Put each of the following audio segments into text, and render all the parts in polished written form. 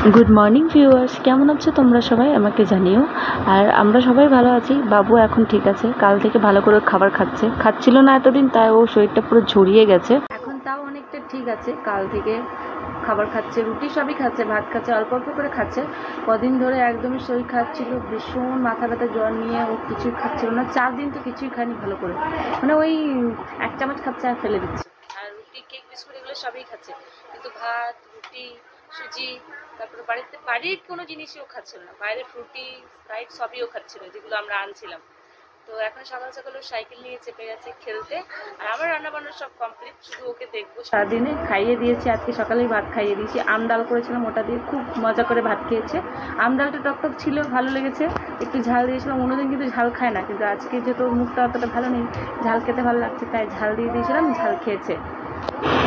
Good morning viewers, কেমন আছো তোমরা সবাই আমাকে জানিও। আর আমরা সবাই ভালো আছি। বাবু এখন ঠিক আছে, কাল থেকে ভালো করে খাবার খাচ্ছিল না এতদিন, তাই ও শরীরটা পুরো ঝরিয়ে গেছে। এখন তাও অনেকটা ঠিক আছে, কাল থেকে খাবার খাচ্ছে, রুটি সবই খাচ্ছে, ভাত খাচ্ছে, অল্প অল্প করে খাচ্ছে। কদিন ধরে একদমই শরীর খারাপ ছিল, ভীষণ মাথা ব্যথা জ্বর নিয়ে ও কিছুই খাচ্ছিল না। 4 দিন তো কিছুই খায়নি ভালো করে, মানে ওই 1 চামচ খাচ্ছে আর ফেলে দিচ্ছে। আর রুটি, কেক, বিস্কুট এগুলো সবই খাচ্ছে, কিন্তু ভাত, রুটি, সুজি, তারপরে বাড়ির কোনো জিনিসও খাচ্ছিল না। বাইরে ফ্রুটি, স্প্রাইট সবইও খাচ্ছিল, যেগুলো আমরা আনছিলাম। তো এখন সকাল সকাল ও সাইকেল নিয়ে চেপে গেছে খেলতে। আর আমার রান্না বান্না সব কমপ্লিট, শুধু ওকে দেখবো। সারাদিনে খাইয়ে দিয়েছি, আজকে সকালেই ভাত খাইয়ে দিয়েছি। আম ডাল করেছিলাম, ওটা দিয়ে খুব মজা করে ভাত খেয়েছে। আম ডালটা টকটক ছিল, ভালো লেগেছে। একটু ঝাল দিয়েছিলাম, অন্যদিন কিন্তু ঝাল খায় না, কিন্তু আজকে যেহেতু মুখটা অতটা ভালো নেই, ঝাল খেতে ভালো লাগছে, তাই ঝাল দিয়ে দিয়েছিলাম, ঝাল খেয়েছে।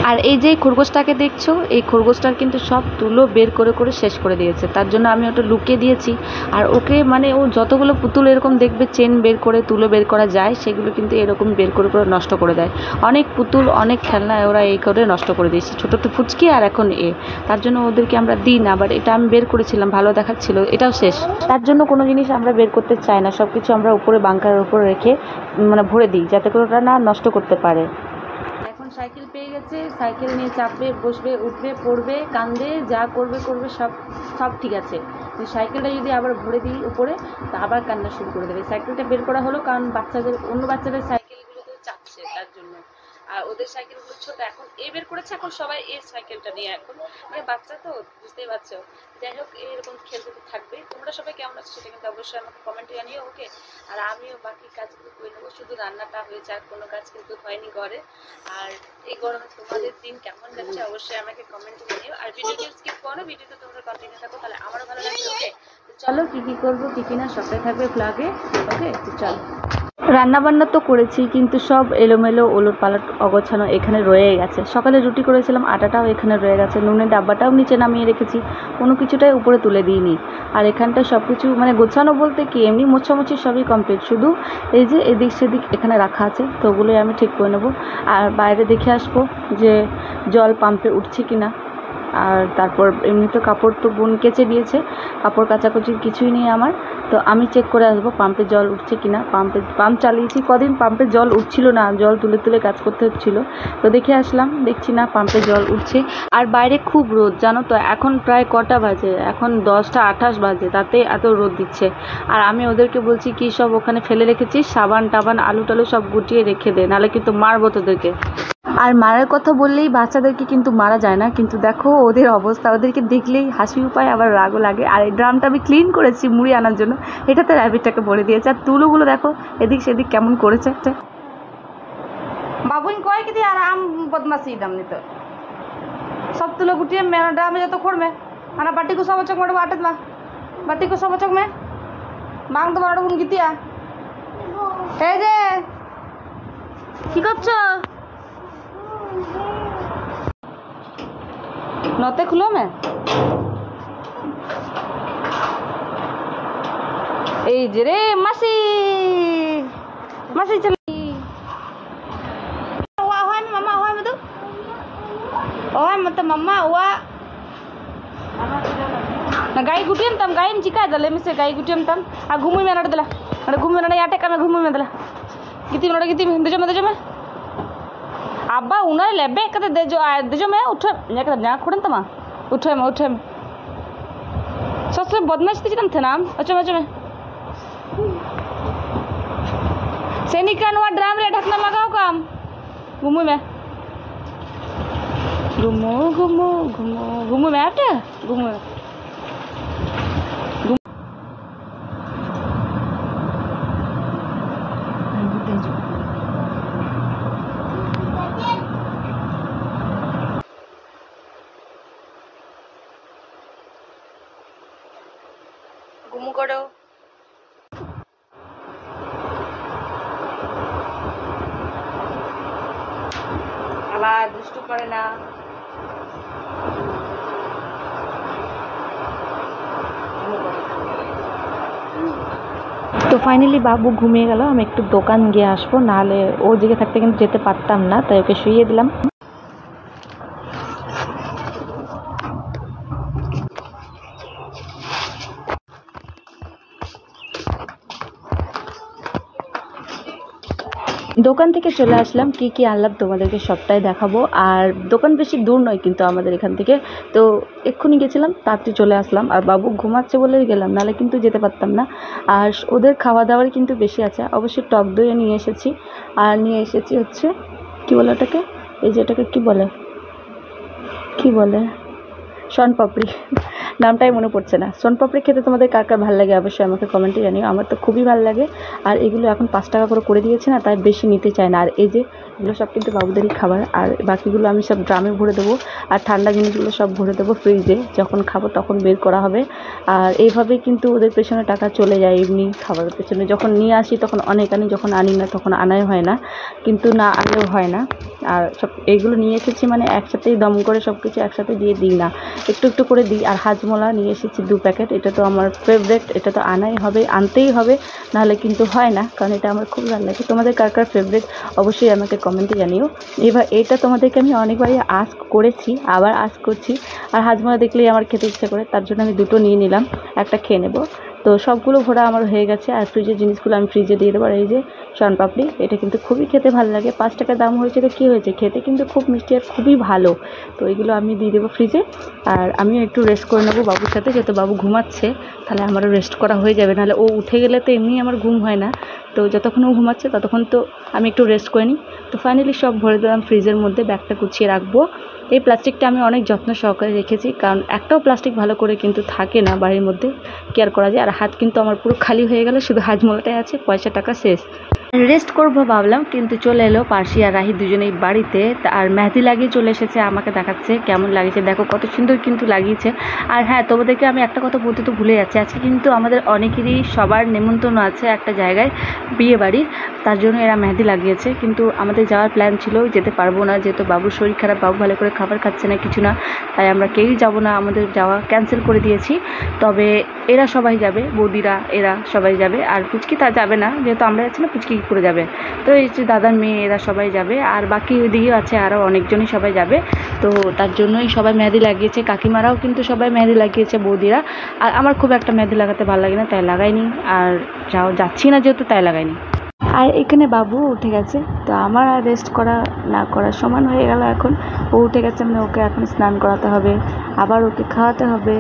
আর এই যে খরগোশটাকে দেখছো, এই খরগোশটার কিন্তু সব তুলো বের করে করে শেষ করে দিয়েছে। তার জন্য আমি ওটা লুকিয়ে দিয়েছি। আর ওকে মানে ও যতগুলো পুতুল এরকম দেখবে চেন বের করে তুলো বের করা যায়, সেগুলো কিন্তু এরকম বের করে করে নষ্ট করে দেয়। অনেক পুতুল, অনেক খেলনা ওরা এই করে নষ্ট করে দিয়েছে। ছোটো তো ফুচকি আর এখন তার জন্য ওদেরকে আমরা দিই না। বাট এটা আমি বের করেছিলাম, ভালো দেখাচ্ছিল, এটাও শেষ। তার জন্য কোনো জিনিস আমরা বের করতে চাই না, সব কিছু আমরা উপরে বাঙ্কারের উপরে রেখে মানে ভরে দিই, যাতে করে ওরা না নষ্ট করতে পারে। সাইকেল পেয়ে গেছে, সাইকেল নিয়ে চাপবে, বসবে, উঠবে, পড়বে, কান্দে, যা করবে সব ঠিক আছে। কিন্তু সাইকেলটা যদি আবার ভরে দিই উপরে, তা আবার কান্না শুরু করে দেবে। সাইকেলটা বের করা হলো কারণ অন্য বাচ্চাদের সাইকেলগুলোতে চাপছে, তার জন্য। আর ওদের সাইকেলগুলো ছোট, এখন বের করেছে, এখন সবাই সাইকেলটা নিয়ে, এখন মানে বাচ্চা তো বুঝতেই পারছো। যাই হোক, এরকম খেলতে থাকবে। তোমরা সবাই কেমন আছো সেটা কিন্তু অবশ্যই আমাকে কমেন্টে জানিও, ওকে? আর আমিও বাকি কাজগুলো করে নেবো, শুধু রান্নাটা হয়েছে, আর কোনো কাজ কিন্তু হয়নি ঘরে। আর এই গরমে তোমাদের দিন কেমন যাচ্ছে অবশ্যই আমাকে কমেন্টে জানিও। আর ভিডিওটি স্কিপ করো, ভিডিওতে তোমরা কন্টিনিউ থাকো, তাহলে আমারও ভালো লাগবে, ওকে? তো চলো, কী করবো কী না সবটাই থাকবে ব্লগে, ওকে? তো চলো। রান্নাবান্না তো করেছি, কিন্তু সব এলোমেলো, ওলট পালট, অগোছানো এখানে রয়ে গেছে। সকালে রুটি করেছিলাম, আটাটাও এখানে রয়ে গেছে, নুনের ডাব্বাটাও নিচে নামিয়ে রেখেছি, কোনো কিছুটাই উপরে তুলে দিইনি। আর এখানটা সব কিছু মানে গোছানো বলতে কি, এমনি মোছামুছি সবই কমপ্লিট, শুধু এই যে এদিক সেদিক এখানে রাখা আছে, তো ওগুলোই আমি ঠিক করে নেবো। আর বাইরে দেখে আসবো যে জল পাম্পে উঠছে কি না। আর তারপর এমনি তো কাপড় তো বোন কেচে দিয়েছে, কাপড় কাচাকুচি কিছুই নেই আমার, তো আমি চেক করে আসবো পাম্পে জল উঠছে কি না। পাম্প চালিয়েছি কদিন, পাম্পে জল উঠছিল না, জল তুলে তুলে কাজ করতে হচ্ছিলো। তো দেখে আসলাম, দেখছি না পাম্পে জল উঠছে। আর বাইরে খুব রোদ, জানো তো, এখন প্রায় কটা বাজে, এখন 10টা 28 বাজে, তাতে এত রোদ দিচ্ছে। আর আমি ওদেরকে বলছি কি সব ওখানে ফেলে রেখেছিস, সাবান টাবান আলু টালু সব গুটিয়ে রেখে দে, নাহলে কিন্তু মারবো তোদেরকে। আর মারার কথা বললেই বাচ্চাদেরকে কিন্তু মারা যায় না, কিন্তু দেখো ওদের অবস্থা, ওদেরকে দেখলেই হাসিও পায়, আবার রাগও লাগে। আর এই ড্রামটা আমি ক্লিন করেছি মুড়ি আনার জন্য, এটাতে র্যাবিটটাকে ভরে দিয়েছে। আর তুলোগুলো দেখো এদিক সেদিক কেমন করেছে। বাবুই কয় কি দিয়ে আরাম বদমাসি দাম নিতে সব তুলো গুটিয়ে মেरा ड्राम जो तो खोड़ में आना बाटी को सब चक मोड़ बाटत मा बाटी को सब चक में मांग तो बड़ बुन गीतिया এই যে কি করছো नते खुलो में এই যে রে মাসি মাসি চল ओह मत मम्मा हुआ ना गाय गुटियम तम गाय में चिका दले में से गाय गुटियम तम आ घुमु में नड दला अरे घुमु में नड याटे का में घुमु में दला किति में देजो में अब्बा उना लेबे कते देजो में उठ या कते ना खुडन तमा उठ में सस बदमाश ती तम थनाम अच्छा में सैनिका नवा ड्राम रे ढकना लगाओ काम घुमु में घुमो मैं आटे घुमो घुमो करो আবার দুষ্টু করে না তো ফাইনালি বাবু ঘুমিয়ে গেল, আমি একটু দোকান গিয়ে আসবো, নাহলে ও জেগে থাকতে কিন্তু যেতে পারতাম না, তাই ওকে শুইয়ে দিলাম। দোকান থেকে চলে আসলাম, কি কি আনলাম তোমাদেরকে সবটাই দেখাবো। আর দোকান বেশি দূর নয় কিন্তু আমাদের এখান থেকে, তো এক্ষুনি গেছিলাম, তাড়াতাড়ি চলে আসলাম। আর বাবু ঘুমাচ্ছে বলেই গেলাম, নাহলে কিন্তু যেতে পারতাম না। আর ওদের খাওয়া দাওয়ার কিন্তু বেশি আছে, অবশ্যই টক দইও নিয়ে এসেছি। আর নিয়ে এসেছি হচ্ছে কী বলে ওটাকে, এই যে এটাকে কী বলে শনপাপড়ি, নামটাই মনে পড়ছে না। শনপাপড়ি খেতে তোমাদের কার কার ভালো লাগে অবশ্যই আমাকে কমেন্টে জানিও। আমার তো খুবই ভালো লাগে। আর এগুলো এখন 5 টাকা করে দিয়েছে না, তাই বেশি নিতে চায় না। আর এই যে এগুলো সব কিন্তু বাবুদেরই খাবার, আর বাকিগুলো আমি সব ড্রামে ভরে দেবো। আর ঠান্ডা জিনিসগুলো সব ভরে দেবো ফ্রিজে, যখন খাবো তখন বের করা হবে। আর এইভাবেই কিন্তু ওদের পেছনে টাকা চলে যায়, এমনি খাবারের পেছনে। যখন নিয়ে আসি তখন অনেক আনি, যখন আনি না তখন আনাই হয় না, কিন্তু না আনলেও হয় না। আর সব এইগুলো নিয়ে এসেছি মানে একসাথেই দম করে সব কিছু একসাথে দিয়ে দিই না, একটু একটু করে দিই। আর হাজমোলা নিয়ে এসেছি 2 প্যাকেট, এটা তো আমার ফেভারেট, এটা তো আনতেই হবে, নাহলে কিন্তু হয় না, কারণ এটা আমার খুব ভালো লাগে। তোমাদের কার কার ফেভারেট অবশ্যই আমাকে কমেন্টে জানিও। এবার এটা তোমাদেরকে আমি অনেকবারই আস্ক করেছি, আবার আস্ক করছি। আর হাজমোলা দেখলেই আমার খেতে ইচ্ছে করে, তার জন্য আমি 2টো নিয়ে নিলাম, একটা খেয়ে নেবো। তো সবগুলো ভরা আমার হয়ে গেছে। আর ফ্রিজের জিনিসগুলো আমি ফ্রিজে দিয়ে দেবো। আর এই যে শনপাপড়ি, এটা কিন্তু খুবই খেতে ভালো লাগে, 5 টাকা দাম হয়েছে তো কী হয়েছে, খেতে কিন্তু খুব মিষ্টি আর খুবই ভালো। তো এগুলো আমি দিয়ে দেবো ফ্রিজে। আর আমিও একটু রেস্ট করে নেবো বাবুর সাথে, যেহেতু বাবু ঘুমাচ্ছে, তাহলে আমারও রেস্ট করা হয়ে যাবে, নাহলে ও উঠে গেলে তো এমনি আমার ঘুম হয় না। তো যতক্ষণ ও ঘুমাচ্ছে ততক্ষণ তো আমি একটু রেস্ট করে নিই। তো ফাইনালি সব ভরে দিলাম ফ্রিজের মধ্যে, ব্যাগটা গুছিয়ে রাখবো। এই প্লাস্টিকটা আমি অনেক যত্ন সহকারে রেখেছি, কারণ একটাও প্লাস্টিক ভালো করে কিন্তু থাকে না বাড়ির মধ্যে, কেয়ার করা যায়। আর হাত কিন্তু আমার পুরো খালি হয়ে গেল, শুধু হাজমোলাটাই আছে, পয়সা টাকা শেষ। রেস্ট করবো ভাবলাম, কিন্তু চলে এলো পার্সি আর রাহি দুজনেই বাড়িতে। আর মেহেদি লাগিয়ে চলে এসেছে, আমাকে দেখাচ্ছে কেমন লাগিয়েছে, দেখো কত সুন্দর কিন্তু লাগিয়েছে। আর হ্যাঁ, তোমাদেরকে আমি একটা কথা বলতে তো ভুলে যাচ্ছি, আজকে কিন্তু আমাদের অনেকেরই সবার নেমন্তন্ন আছে একটা জায়গায়, বিয়ে বাড়ির, তার জন্য এরা মেহেদি লাগিয়েছে। কিন্তু আমাদের যাওয়ার প্ল্যান ছিল, যেতে পারবো না, যেহেতু বাবুর শরীর খারাপ, বাবু ভালো করে খাবার খাচ্ছে না, কিছু না, তাই আমরা কেউই যাব না, আমাদের যাওয়া ক্যান্সেল করে দিয়েছি। তবে এরা সবাই যাবে, বৌদিরা এরা সবাই যাবে। আর পুচকি তা যাবে না, যেহেতু আমরা যাচ্ছি না, পুচকি কী করে যাবে। তো এই যে দাদার মেয়ে এরা সবাই যাবে, আর বাকি ওইদিকেও আছে আরও অনেকজনই সবাই যাবে। তো তার জন্যই সবাই মেহেদি লাগিয়েছে, কাকিমারাও কিন্তু সবাই মেহেদি লাগিয়েছে, বৌদিরা। আর আমার খুব একটা মেহেদি লাগাতে ভালো লাগে না, তাই লাগাইনি। আর যাচ্ছি না যেহেতু, তাই লাগাইনি। আর এখানে বাবু উঠে গেছে, তো আমার আর রেস্ট করা না করার সমান হয়ে গেল। এখন ও উঠে গেছে, মানে ওকে এখন স্নান করাতে হবে, আবার ওকে খাওয়াতে হবে,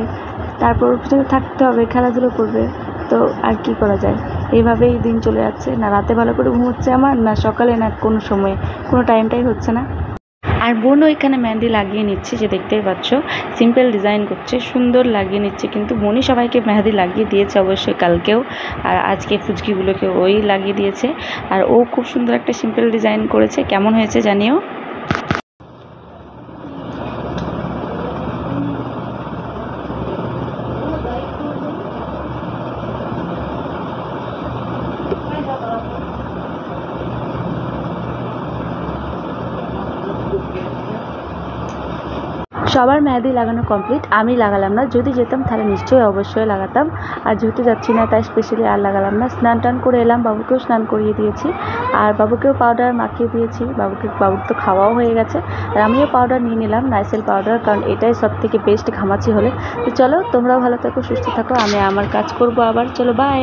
তারপর ওর পিছনে থাকতে হবে, খেলাধুলো করবে। তো আর কি করা যায়, এইভাবেই দিন চলে যাচ্ছে। না রাতে ভালো করে ঘুম হচ্ছে আমার, না সকালে, না কোনো সময়, কোনো টাইমটাই হচ্ছে না। আর বোনও এখানে মেহেদি লাগিয়ে নিচ্ছে, যে দেখতেই পাচ্ছ, সিম্পল ডিজাইন করছে, সুন্দর লাগিয়ে নিচ্ছে। কিন্তু বোনই সবাইকে মেহেদি লাগিয়ে দিয়েছে অবশ্যই কালকেও, আর আজকে ফুচকিগুলোকে ওই লাগিয়ে দিয়েছে। আর ও খুব সুন্দর একটা সিম্পল ডিজাইন করেছে, কেমন হয়েছে জানিও। সবার মেহেদি লাগানো কমপ্লিট, আমি লাগালাম না, যদি যেতাম তাহলে নিশ্চয়ই অবশ্যই লাগাতাম। আর যেহেতু যাচ্ছি না, তাই স্পেশালি আর লাগালাম না। স্নান টান করে এলাম, বাবুকেও স্নান করিয়ে দিয়েছি, আর বাবুকেও পাউডার মাখিয়ে দিয়েছি। বাবুর তো খাওয়াও হয়ে গেছে। আর আমিও পাউডার নিয়ে নিলাম, নাইসেল পাউডার, কারণ এটাই সব থেকে বেস্ট ঘামাচি হলে। তো চলো, তোমরাও ভালো থাকো, সুস্থ থাকো, আমি আমার কাজ করবো আবার। চলো, বাই।